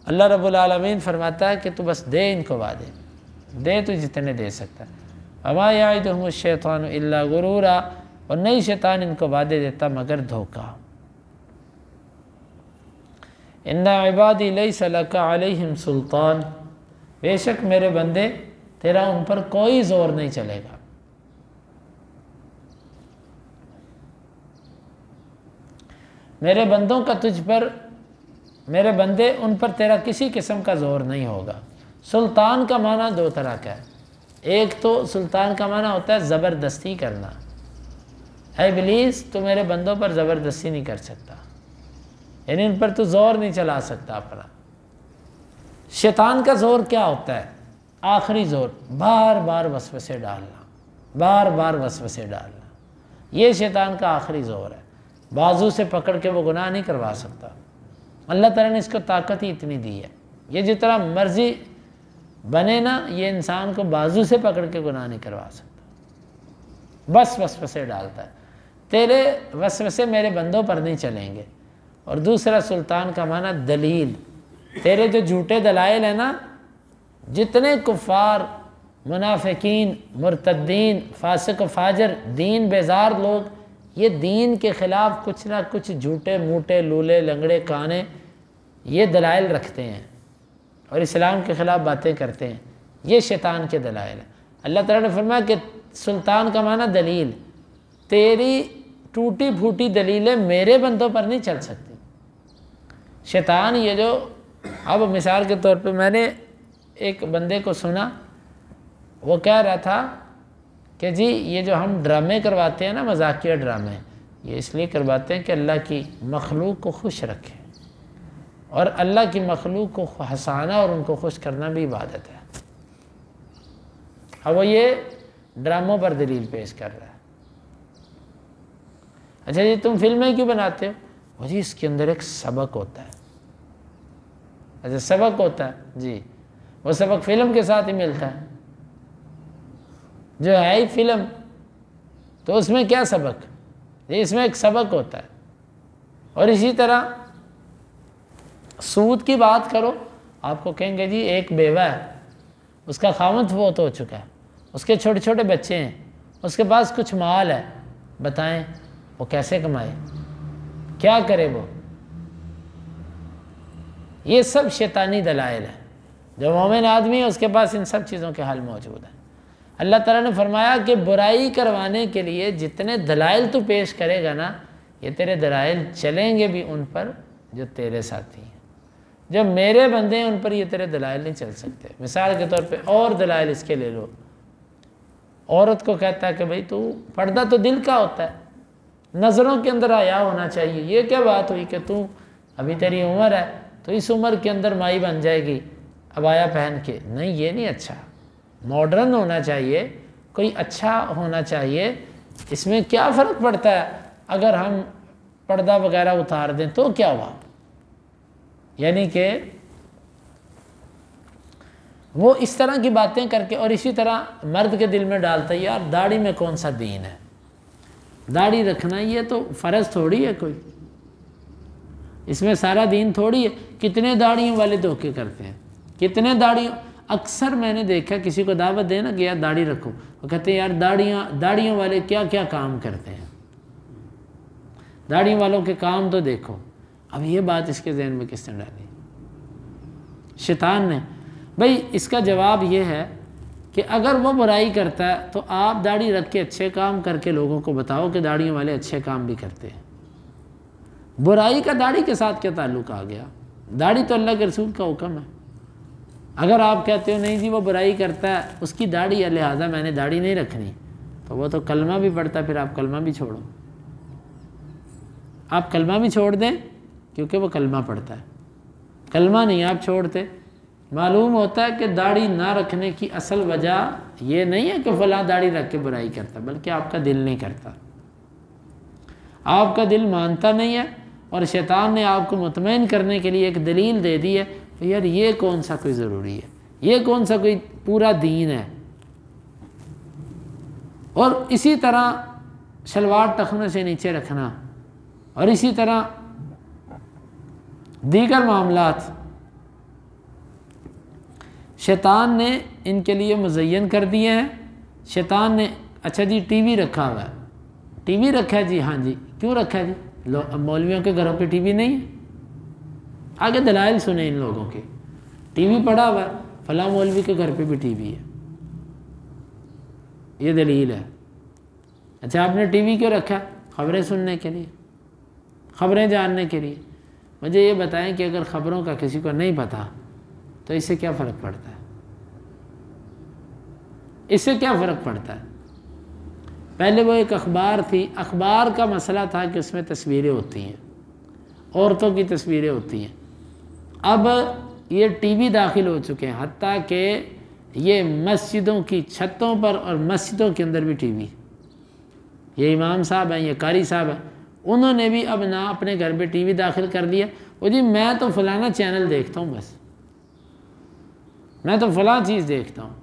اللہ رب العالمین فرماتا ہے کہ تو بس دے ان کو وعدے، دے تو جتنے دے سکتا ہے۔ وما یعدہم الشیطان الا غرورا، اور نہیں شیطان ان کو وعدے دیتا مگر دھوکہ۔ ان عبادی لیس لک علیہم سلطان، بے شک میرے بندے تیرا ان پر کوئی زور نہیں چلے گا۔ میرے بندوں کا تجھ پر، میرے بندے ان پر تیرا کسی قسم کا زور نہیں ہوگا۔ سلطان کا معنی دو طرح کا ہے، ایک تو سلطان کا معنی ہوتا ہے زبردستی کرنا، اے ابلیس تو میرے بندوں پر زبردستی نہیں کر سکتا، یعنی ان پر تو زور نہیں چلا سکتا اپنا۔ شیطان کا زور کیا ہوتا ہے؟ آخری زور بار بار وسوسے ڈالنا، بار بار وسوسے ڈالنا، یہ شیطان کا آخری زور ہے۔ بازو سے پکڑ کے وہ گناہ نہیں کروا سکتا، اللہ تعالیٰ نے اس کو طاقت ہی اتنی دی ہے، یہ جتنا مرضی بنے نا، یہ انسان کو بازو سے پکڑ کے گناہ نہیں کروا سکتا، بس وسوسے ڈالتا ہے۔ تیرے وسوسے میرے بندوں پر نہیں چلیں گے۔ اور دوسرا سلطان کا معنی دلیل، تیرے جو جھوٹے دلائل ہیں نا، جتنے کفار، منافقین، مرتدین، فاسق و فاجر، دین بیزار لوگ، یہ دین کے خلاف کچھ نہ کچھ جھوٹے موٹے لولے لنگڑے کانے یہ دلائل رکھتے ہیں اور اسلام کے خلاف باتیں کرتے ہیں، یہ شیطان کے دلائل ہیں۔ اللہ تعالیٰ نے فرمایا کہ سلطان کا معنی دلیل، تیری ٹوٹی پھوٹی دلیلیں میرے بندوں پر نہیں چل سکتی۔ شیطان یہ جو، اب مثال کے طور پہ میں نے ایک بندے کو سنا، وہ کہہ رہا تھا کہ جی یہ جو ہم ڈرامے کرواتے ہیں نا، مذاقیہ ڈرامے، یہ اس لیے کرواتے ہیں کہ اللہ کی مخلوق کو خوش رکھیں، اور اللہ کی مخلوق کو ہنسانا اور ان کو خوش کرنا بھی عبادت ہے۔ اب وہ یہ ڈراموں پر دلیل پیش کر رہا ہے۔ اچھا جی تم فلمیں کیوں بناتے ہو؟ وہ جی اس کے اندر ایک سبق ہوتا ہے۔ اچھا سبق ہوتا ہے جی، وہ سبق فلم کے ساتھ ہی ملتا ہے، جو ہے ہی فلم، تو اس میں کیا سبق؟ اس میں ایک سبق ہوتا ہے۔ اور اسی طرح سود کی بات کرو، آپ کو کہیں گے جی ایک بیوہ ہے، اس کا خاوند فوت ہو چکا ہے، اس کے چھوٹے چھوٹے بچے ہیں، اس کے پاس کچھ مال ہے، بتائیں وہ کیسے کمائے، کیا کرے وہ؟ یہ سب شیطانی دلائل ہیں۔ جو مومن آدمی ہے اس کے پاس ان سب چیزوں کے حل موجود ہیں۔ اللہ تعالیٰ نے فرمایا کہ برائی کروانے کے لیے جتنے دلائل تو پیش کرے گا نا، یہ تیرے دلائل چلیں گے بھی ان پر جو تیرے ساتھی ہیں، جو میرے بندے ہیں ان پر یہ تیرے دلائل نہیں چل سکتے۔ مثال کے طور پہ اور دلائل اس کے لے لو، عورت کو کہتا ہے کہ بھئی تو پردہ تو دل کا ہوتا ہے، نظروں کے اندر حیا ہونا چاہیے، یہ کیا بات ہوئی کہ تو ابھی تیری عمر ہے تو اس عمر کے اندر مائی بن جائے گی عبایا پہن کے؟ نہیں، یہ نہیں اچھا، ماڈرن ہونا چاہیے، کوئی اچھا ہونا چاہیے۔ اس میں کیا فرق پڑتا ہے اگر ہم پردہ وغیرہ اتار دیں تو کیا ہوا؟ یعنی کہ وہ اس طرح کی باتیں کر کے، اور اسی طرح مرد کے دل میں ڈالتا ہے یار داڑھی میں کون سا دین ہے، داڑھی رکھنا یہ تو فرض تھوڑی ہے کوئی، اس میں سارا دین تھوڑی ہے۔ کتنے داڑھیوں والے دھوکے کرتے ہیں، کتنے داڑھیوں، اکثر میں نے دیکھا کسی کو دعوت دینا کہ یار داڑھی رکھو، وہ کہتے ہیں یار داڑھیوں والے کیا کیا کام کرتے ہیں، داڑھی والوں کے کام تو دیکھو۔ اب یہ بات اس کے ذہن میں کس نے ڈالی؟ شیطان نے۔ بھئی اس کا جواب یہ ہے کہ اگر وہ برائی کرتا ہے تو آپ داڑھی رکھ کے اچھے کام کر کے لوگوں کو بتاؤ کہ داڑھیوں والے اچھے کام بھی کرتے ہیں۔ برائی کا داڑھی کے ساتھ کیا تعلق آ گیا؟ داڑھی تو اللہ کے رسول کا حکم ہے۔ اگر آپ کہتے ہو نہیں جی وہ برائی کرتا ہے، اس کی داڑھی ہے لہٰذا میں نے داڑھی نہیں رکھنی، تو وہ تو کلمہ بھی پڑھتا ہے، پھر آپ کلمہ بھی چھوڑو، آپ کلمہ بھی چھوڑ دیں کیونکہ وہ کلمہ پڑھتا ہے، کلمہ نہیں آپ چھوڑتے۔ معلوم ہوتا ہے کہ داڑھی نہ رکھنے کی اصل وجہ یہ نہیں ہے کہ فلاں داڑھی رکھ کے برائی کرتا، بلکہ آپ کا دل نہیں کرتا، آپ کا دل مانتا نہیں ہے، اور شیطان نے آپ کو مطمئن کرنے کے لیے ایک دلیل دے دی ہے کہ یار یہ کون سا کوئی ضروری ہے، یہ کون سا کوئی پورا دین ہے۔ اور اسی طرح شلوار ٹخنوں سے نیچے رکھنا، اور اسی طرح دیگر معاملات، شیطان نے ان کے لیے مزین کر دیے ہیں۔ شیطان نے اچھا جی ٹی وی رکھا ہوا ہے، ٹی وی رکھا ہے جی، ہاں جی کیوں رکھا ہے جی؟ اب مولویوں کے گھروں پہ ٹی وی نہیں ہے؟ آگے دلائل سنیں ان لوگوں کے، ٹی وی پڑا ہوا ہے، فلاں مولوی کے گھر پہ بھی ٹی وی ہے، یہ دلیل ہے۔ اچھا آپ نے ٹی وی کیوں رکھا؟ خبریں سننے کے لیے، خبریں جاننے کے لیے۔ مجھے یہ بتائیں کہ اگر خبروں کا کسی کو نہیں پتہ تو اس سے کیا فرق پڑتا ہے؟ اس سے کیا فرق پڑتا ہے؟ پہلے وہ ایک اخبار تھی، اخبار کا مسئلہ تھا کہ اس میں تصویریں ہوتی ہیں، عورتوں کی تصویریں ہوتی ہیں۔ اب یہ ٹی وی داخل ہو چکے ہیں، حتیٰ کہ یہ مسجدوں کی چھتوں پر اور مسجدوں کے اندر بھی ٹی وی، یہ امام صاحب ہیں، یہ قاری صاحب ہیں، انہوں نے بھی اب نہ اپنے گھر پہ ٹی وی داخل کر لیا، وہ جی میں تو فلانا چینل دیکھتا ہوں، بس میں تو فلاں چیز دیکھتا ہوں۔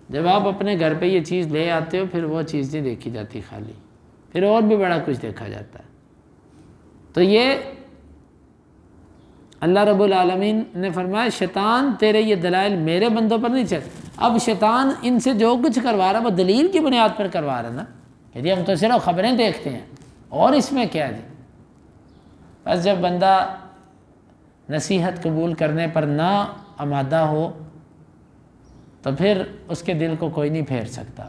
جب آپ اپنے گھر پہ یہ چیز لے آتے ہو پھر وہ چیز نہیں دیکھی جاتی خالی، پھر اور بھی بڑا کچھ دیکھا جاتا ہے۔ تو یہ اللہ رب العالمین نے فرمایا شیطان تیرے یہ دلائل میرے بندوں پر نہیں چل۔ اب شیطان ان سے جو کچھ کروا رہا ہے وہ دلیل کی بنیاد پر کروا رہا ہے نا، کہ جی ہم تو صرف خبریں دیکھتے ہیں اور اس میں کیا جی؟ بس جب بندہ نصیحت قبول کرنے پر نہ آمادہ ہو تو پھر اس کے دل کو کوئی نہیں پھیر سکتا۔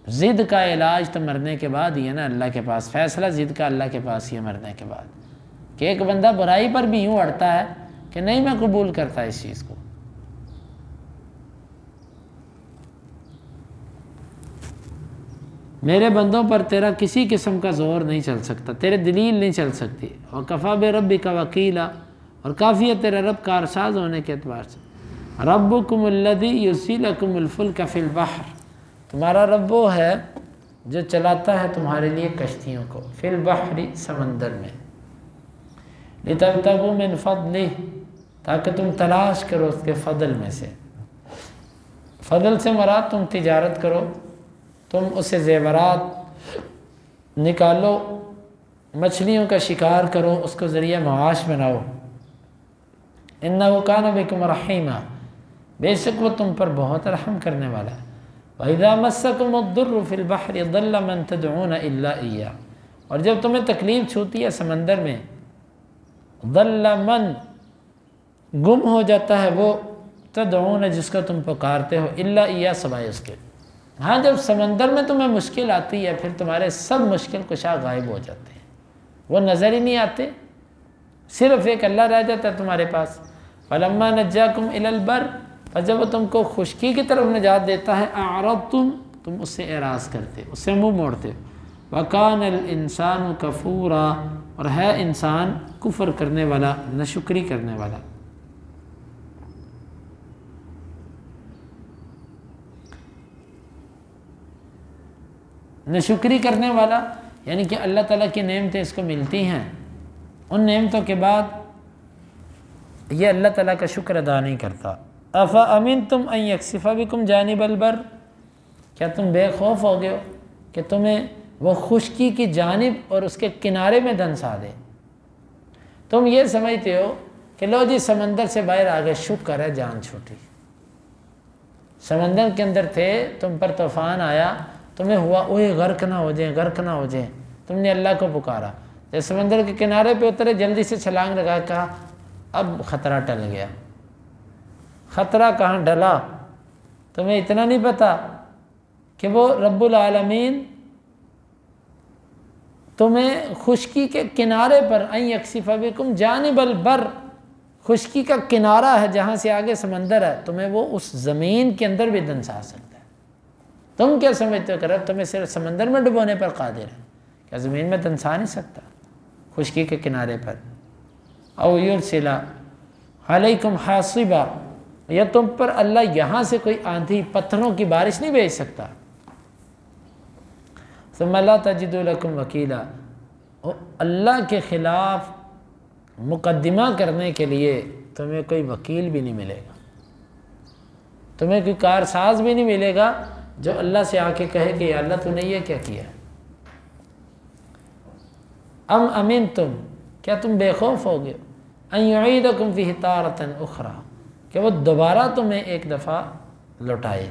ضد کا علاج تو مرنے کے بعد ہی ہے نا اللہ کے پاس، فیصلہ ضد کا اللہ کے پاس ہی ہے مرنے کے بعد، کہ ایک بندہ برائی پر بھی یوں اڑتا ہے کہ نہیں میں قبول کرتا اس چیز کو۔ میرے بندوں پر تیرا کسی قسم کا زور نہیں چل سکتا، تیرے دلیل نہیں چل سکتی۔ وَكَفَى بِرَبِّكَ وَكِيلًا، اور کافی ہے تیرا رب کارساز ہونے کے اعتبار سے۔ رَبُّكُمُ الَّذِي يُزْجِي لَكُمُ الْفُلْكَ فِي الْبَحْرِ، تمہارا رب وہ ہے جو چلاتا ہے تمہارے لیے کشتیوں کو، فی البحر سمندر میں، لِتَبْتَغُوا مِنْ فَضْلِهِ، تاکہ تم تلاش کرو اس کے فضل میں سے۔ فضل سے مراد تم تجارت کرو، تم اسے زیورات نکالو، مچھلیوں کا شکار کرو، اس کو ذریعہ معاش بناؤ۔ اِنَّهُ كَانَ بِكُمْ رَحِيمًا، بے شک وہ تم پر بہت رحم کرنے والا ہے۔ وَإِذَا مَسَّكُمُ الضُّرُّ فِي الْبَحْرِ ضَلَّ مَن تَدْعُونَ إِلَّا إِيَّاهُ، اور جب تمہیں تکلیف چھوتی ہے سمندر میں، ضَلَّ مَن گم ہو جاتا ہے وہ، تدعون جس کو تم پکارتے ہو، إِلَّا إِيَّاهُ سوائے اس کے۔ ہاں جب سمندر میں تمہیں مشکل آتی ہے پھر تمہارے سب مشکل کشا غائب ہو جاتے ہیں، وہ نظر ہی نہیں آتے، صرف ایک اللہ رہ جاتا ہے تمہارے پاس۔ فَلَمَّا نَجَّاكُمْ إِلَى الْبَرِّ، اور جب وہ تم کو خشکی کی طرف نجات دیتا ہے، أَعْرَضْتُمْ، تم اس سے اعراض کرتے، اس سے منہ موڑتے۔ وَكَانَ الْإِنسَانُ كَفُورًا، اور ہے انسان کفر کرنے والا، ناشکری کرنے والا۔ ناشکری کرنے والا یعنی کہ اللہ تعالیٰ کی نعمتیں اس کو ملتی ہیں، ان نعمتوں کے بعد یہ اللہ تعالیٰ کا شکر ادا نہیں کرتا۔ أَفَأَمِنْتُمْ أَنْ يَخْسِفَ بِكُمْ جَانِبَ الْبَرِّ، کیا تم بے خوف ہو گئے ہو کہ تمہیں وہ خشکی کی جانب اور اس کے کنارے میں دھنسا دے؟ تم یہ سمجھتے ہو کہ لو جی سمندر سے باہر آ گئے، شکر ہے جان چھوٹی۔ سمندر کے اندر تھے، تم پر طوفان آیا، تمہیں ہوا اوہ غرق نہ ہو جائیں، غرق نہ ہو جائیں، تم نے اللہ کو پکارا، جب سمندر کے کنارے پہ اترے جلدی سے چھلانگ لگا، کہا اب خطرہ ٹل گیا۔ خطرہ کہاں ڈلا؟ تمہیں اتنا نہیں پتا کہ وہ رب العالمین تمہیں خشکی کے کنارے پر ان یکسف بکم جانب البر، خشکی کا کنارہ ہے جہاں سے آگے سمندر ہے، تمہیں وہ اس زمین کے اندر بھی دھنسا سکتا ہے۔ تم کیا سمجھتے ہو کہ رب تمہیں صرف سمندر میں ڈبونے پر قادر ہے؟ کیا زمین میں دھنسا نہیں سکتا خشکی کے کنارے پر؟ او یرسل علیکم حاصبا، یا تم پر اللہ یہاں سے کوئی آندھی پتھروں کی بارش نہیں بھیج سکتا؟ ثم لا تجدوا لکم وکیلا، اللہ کے خلاف مقدمہ کرنے کے لیے تمہیں کوئی وکیل بھی نہیں ملے گا، تمہیں کوئی کارساز بھی نہیں ملے گا جو اللہ سے آ کے کہے کہ یا اللہ تو نے یہ کیا کیا۔ ام امنتم، کیا تم بے خوف ہو گئے، ان یعیدکم فیہ تارۃ اخری، کہ وہ دوبارہ تمہیں ایک دفعہ لوٹائے۔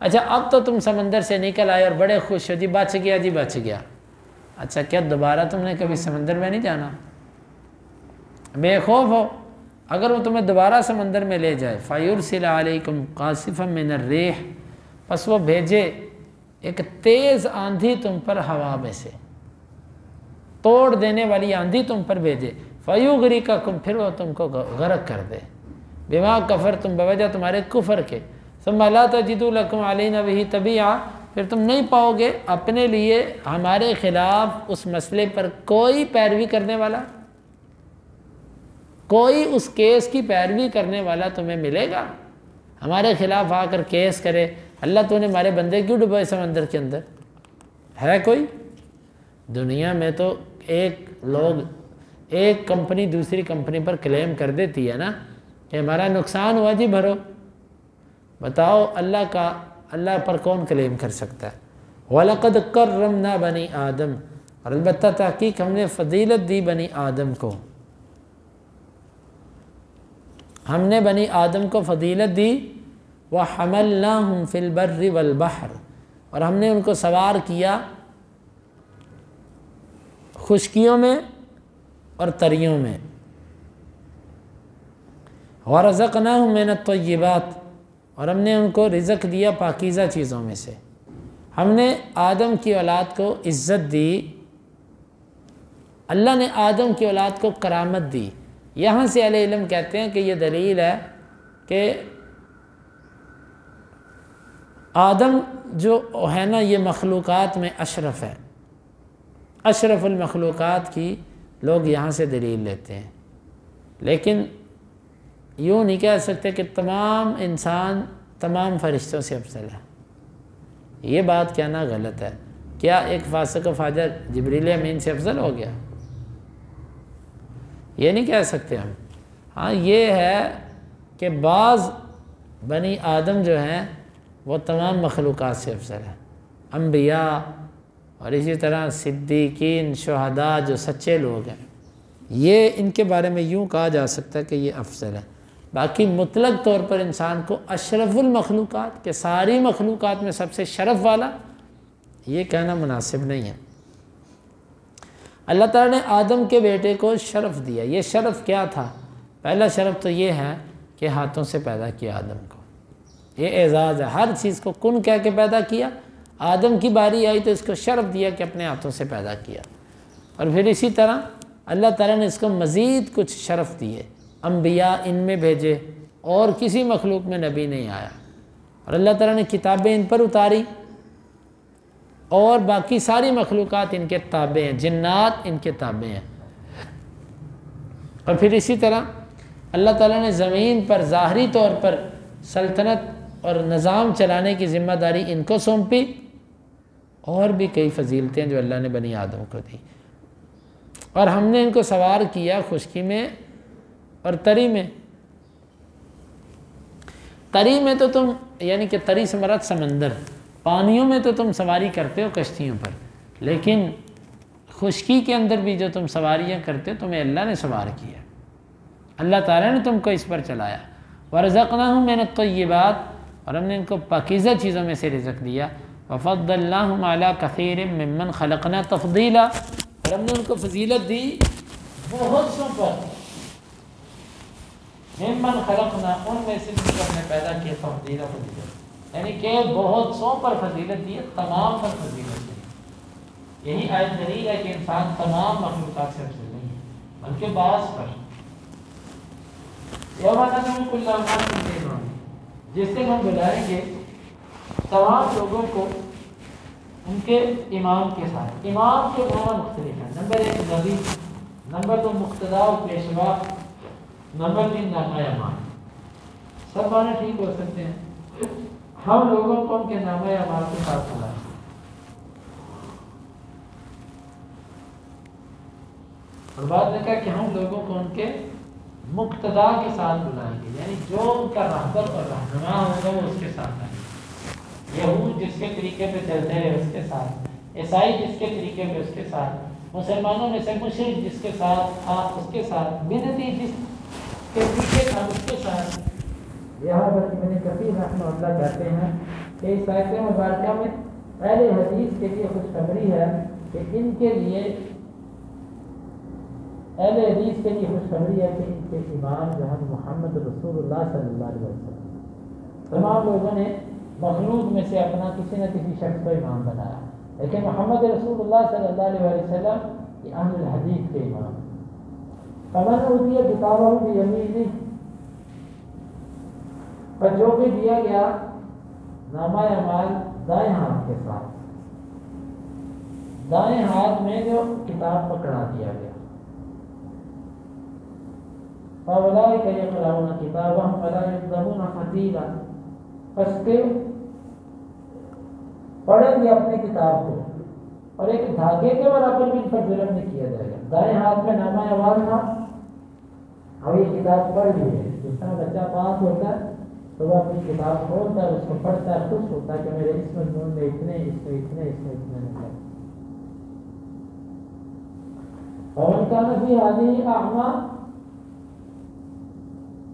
اچھا اب تو تم سمندر سے نکل آئے اور بڑے خوش ہو، جی بچ گیا جی بچ گیا۔ اچھا کیا دوبارہ تم نے کبھی سمندر میں نہیں جانا؟ بے خوف ہو اگر وہ تمہیں دوبارہ سمندر میں لے جائے، فَيُرْسِلَ عَلَيْكُمْ قَاصِفًا مِّنَ الرِّيحِ، پس وہ بھیجے ایک تیز آندھی تم پر ہوا میں سے، توڑ دینے والی آندھی تم پر بھیجے، فَيُغْرِقَكُمْ، پھر وہ تم کو غرق کر دے، بِمَا كَفَرْتُمْ، بوجہ تمہارے کفر کے، ثُمَّ لَا تَجِدُوا لَكُمْ عَلَيْنَا بِهِ تَبِيعًا، پھر تم نہیں پاؤ گے اپنے لیے ہمارے خلاف اس مسئلے پر کوئی پیروی کرنے والا، کوئی اس کیس کی پیروی کرنے والا تمہیں ملے گا ہمارے خلاف آ کر کیس کرے، اللہ تو نے ہمارے بندے کیوں ڈبوئے سمندر کے اندر؟ ہے کوئی؟ دنیا میں تو ایک کمپنی دوسری کمپنی پر کلیم کر دیتی ہے نا کہ ہمارا نقصان ہوا جی بھرو، بتاؤ اللہ پر کون کلیم کر سکتا ہے؟ وَلَقَدْ كَرَّمْنَا بَنِي آدم، اور البتہ تحقیق ہم نے فضیلت دی بنی آدم کو، ہم نے بنی آدم کو فضیلت دی، وَحَمَلْنَاهُمْ فِي الْبَرِّ وَالْبَحْرِ، اور ہم نے ان کو سوار کیا خشکیوں میں اور تریوں میں، وَرَزَقْنَاهُمْ مِنَ الطَّيِّبَاتِ، اور ہم نے ان کو رزق دیا پاکیزہ چیزوں میں سے، ہم نے آدم کی اولاد کو عزت دی، اللہ نے آدم کی اولاد کو کرامت دی۔ یہاں سے اہل علم کہتے ہیں کہ یہ دلیل ہے کہ آدم جو ہے نا یہ مخلوقات میں اشرف ہے، اشرف المخلوقات کی لوگ یہاں سے دلیل لیتے ہیں، لیکن یوں نہیں کہہ سکتے کہ تمام انسان تمام فرشتوں سے افضل ہے، یہ بات کہنا غلط ہے۔ کیا ایک فاسق و فاجر جبریل امین سے افضل ہو گیا؟ یہ نہیں کہہ سکتے ہم۔ ہاں یہ ہے کہ بعض بنی آدم جو ہیں وہ تمام مخلوقات سے افضل ہے، انبیاء اور اسی طرح صدیقین، شہداء جو سچے لوگ ہیں، یہ ان کے بارے میں یوں کہا جا سکتا ہے کہ یہ افضل ہے۔ باقی مطلق طور پر انسان کو اشرف المخلوقات کہ ساری مخلوقات میں سب سے شرف والا، یہ کہنا مناسب نہیں ہے۔ اللہ تعالیٰ نے آدم کے بیٹے کو شرف دیا، یہ شرف کیا تھا؟ پہلا شرف تو یہ ہے کہ ہاتھوں سے پیدا کیا آدم کو، یہ اعزاز ہے، ہر چیز کو کن کہہ کے پیدا کیا، آدم کی باری آئی تو اس کو شرف دیا کہ اپنے ہاتھوں سے پیدا کیا، اور پھر اسی طرح اللہ تعالیٰ نے اس کو مزید کچھ شرف دیے، انبیاء ان میں بھیجے، اور کسی مخلوق میں نبی نہیں آیا، اور اللہ تعالیٰ نے کتابیں ان پر اتاری، اور باقی ساری مخلوقات ان کے تابع ہیں، جنات ان کے تابع ہیں، اور پھر اسی طرح اللہ تعالیٰ نے زمین پر ظاہری طور پر سلطنت اور نظام چلانے کی ذمہ داری ان کو سونپی، اور بھی کئی فضیلتیں جو اللہ نے بنی آدم کو دی، اور ہم نے ان کو سوار کیا خشکی میں اور تری میں۔ تری میں تو تم یعنی کہ تری سے مراد سمندر، پانیوں میں تو تم سواری کرتے ہو کشتیوں پر، لیکن خشکی کے اندر بھی جو تم سواریاں کرتے ہو تمہیں اللہ نے سوار کیا، اللہ تعالیٰ نے تم کو اس پر چلایا۔ وَرَزَقْنَاهُمْ مِنَ الطَّيِّبَاتِ، اور ہم نے ان کو پاکیزہ چیزوں میں سے رزق دیا، وَفَضَّلْنَاهُمْ عَلَىٰ كَثِيرٍ مِّمَّنْ خَلَقْنَا تَفْضِيلًا، اور ہم نے ان کو فضیلت دی بہت سو پر، ممن خلقنا ان میں سے جن کو ہم نے پیدا کیا تفضیلا، فضیلت یعنی کہ بہت سو پر فضیلت دی، تمام پر فضیلت دی۔ یہی آیت دلیل ہے کہ انسان تمام مخلوقات سے افضل نہیں ہے بلکہ بعض پر۔ یوم ندعو کل اناس بإمامہم، جس دن ہم بلائیں گے تمام لوگوں کو ان کے امام کے ساتھ۔ امام کے معنی مختلف ہیں، نمبر 1 نبی، نمبر 2 مقتدا و پیشوا، نمبر 3 نامہ اعمال۔ سب معنی ٹھیک ہو سکتے ہیں، ہم لوگوں کو ان کے نامہ اعمال کے ساتھ بلائیں گے، اور بعد نے کہا کہ ہم لوگوں کو ان کے مقتدا کے ساتھ بلائیں گے، یعنی جو ان کا رہبر اور رہنما ہوگا وہ اس کے ساتھ آئیں گے۔ یہود جس کے طریقے پہ چلتے رہے اس کے ساتھ، عیسائی جس کے طریقے پہ اس کے ساتھ، مسلمانوں میں سے مشرک جس کے ساتھ تھا اس کے ساتھ، بدعتی جس کے طریقے تھا اس کے ساتھ، یہاں پر ابن کثیر رحمہ اللہ کہتے ہیں کہ اس آیت مبارکہ میں اہل حدیث کے لیے خوشخبری ہے کہ ان کے لیے اہل حدیث کے لیے خوشخبری ہے کہ ان کے امام جو ہیں محمد رسول اللہ صلی اللہ علیہ وسلم۔ تمام لوگوں نے مخلوق میں سے اپنا کسی نہ کسی شخص کو امام بنایا، لیکن محمد رسول اللہ صلی اللہ علیہ وسلم یہ اہل الحدیث کے امام ہیں۔ فمن اوتی کتابہ بیمینہ، پر جو بھی دیا گیا نامہ اعمال دائیں ہاتھ کے ساتھ، دائیں ہاتھ میں جو کتاب پکڑا دیا گیا، فاولئک یقرؤون کتابہم ولا یظلمون فتیلا، پس کے پڑھیں گے اپنی کتاب کو اور ایک دھاگے کے برابر بھی ان پر ظلم نہیں کیا جائے گا۔ دائیں ہاتھ میں نامہ اعمال تھا، اب یہ کتاب پڑھ لی ہے، جس طرح بچہ پاس ہوتا ہے تو وہ اپنی کتاب کھولتا ہے، اس کو پڑھتا ہے، خوش ہوتا ہے کہ میرے اس مضمون میں اتنے، اس میں اتنے، اس میں اتنے نکلے۔ ومن کان فی ہذہ اعمی،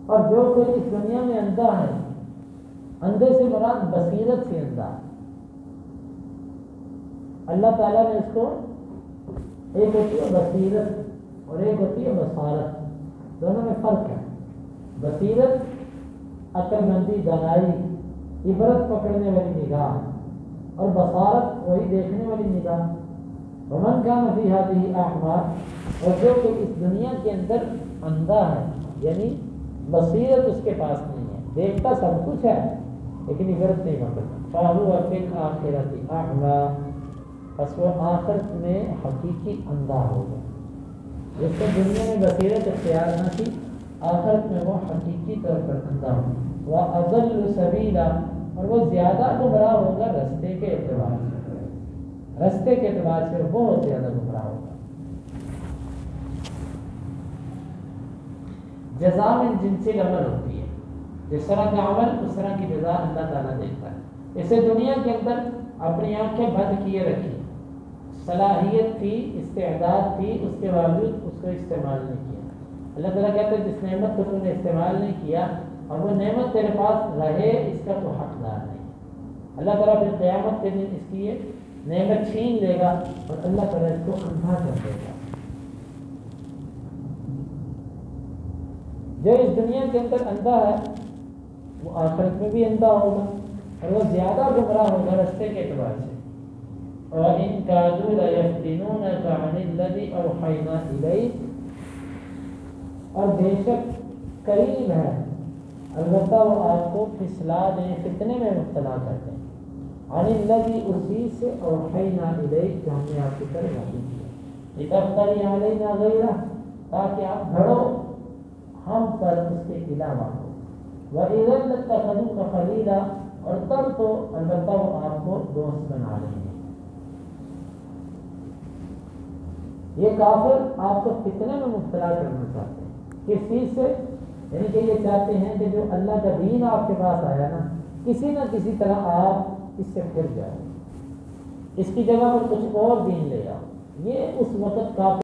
اور جو کوئی اس دنیا میں اندھا ہے، اندھے سے مراد بصیرت سے اندھا ہے، اللہ تعالیٰ نے اس کو، ایک ہوتی ہے بصیرت اور ایک ہوتی ہے بصارت، دونوں میں فرق ہے۔ بصیرت عقل مندی، دانائی، عبرت پکڑنے والی نگاہ، اور بصارت وہی دیکھنے والی نگاہ۔ ومن کان فی ہذہ اعمی، اور جو کہ اس دنیا کے اندر اندھا ہے، یعنی بصیرت اس کے پاس نہیں ہے، دیکھتا سب کچھ ہے لیکن عبرت نہیں پکڑتا، فہو فی الآخرۃ اعمی، پس وہ آخرت میں حقیقی اندھا ہوگا۔ جس کو دنیا میں بصیرت اختیار نہ تھی، آخرت میں وہ حقیقی طور پر اندھا ہوگا۔ وَأَضَلُّ سَبِيلًا، اور وہ زیادہ گمراہ ہوگا رستے کے اعتبار سے، رستے کے اعتبار سے وہ بہت زیادہ گمراہ ہوگا۔ جزا من جنس العمل ہوتی ہے، جس طرح کا عمل اس طرح کی جزا اللہ تعالیٰ دیتا ہے۔ اسے دنیا کے اندر اپنی آنکھیں بند کیے رکھی، صلاحیت تھی، استعداد تھی، اس کے باوجود اس کو استعمال نہیں کیا۔ اللہ تعالیٰ کہتے ہیں جس نعمت کو تم نے استعمال نہیں کیا اور وہ نعمت تیرے پاس رہے، اس کا تو حقدار نہیں۔ اللہ تعالیٰ پھر قیامت کے دن اس کی یہ نعمت چھین لے گا اور اللہ تعالیٰ اس کو اندھا کر دے گا۔ جو اس دنیا کے اندر اندھا ہے وہ آخرت میں بھی اندھا ہوگا اور وہ زیادہ گمراہ ہوگا رستے کے اعتبار سے۔ وَإِن كَادُوا لَيَفْتِنُونَكَ عَنِ الَّذِي أَوْحَيْنَا إِلَيْكَ، اور بے شک قریب ہے، البتہ وہ آپ کو پھسلا دیں، فتنے میں مبتلا کر دیں، عَنِ الَّذِي، اسی سے، أَوْحَيْنَا إِلَيْكَ، جو ہم نے آپ کی طرف وحی کیا، لِتَفْتَرِيَ عَلَيْنَا غَيْرَهُ، تاکہ آپ گھڑو ہم پر اس کے علاوہ کو، وَإِذًا لَاتَّخَذُوكَ خَلِيلًا، اور تب تو البتہ وہ آپ کو دوست بنا لیں گے۔ یہ کافر آپ کو فتنے میں مبتلا کرنا چاہتے ہیں، کس چیز سے؟ یعنی کہ یہ چاہتے ہیں کہ جو اللہ کا دین آپ کے پاس آیا نا، کسی نہ کسی طرح آپ اس سے پھر جاؤ، اس کی جگہ پر کچھ اور دین لے آؤ۔ یہ اس وقت کافر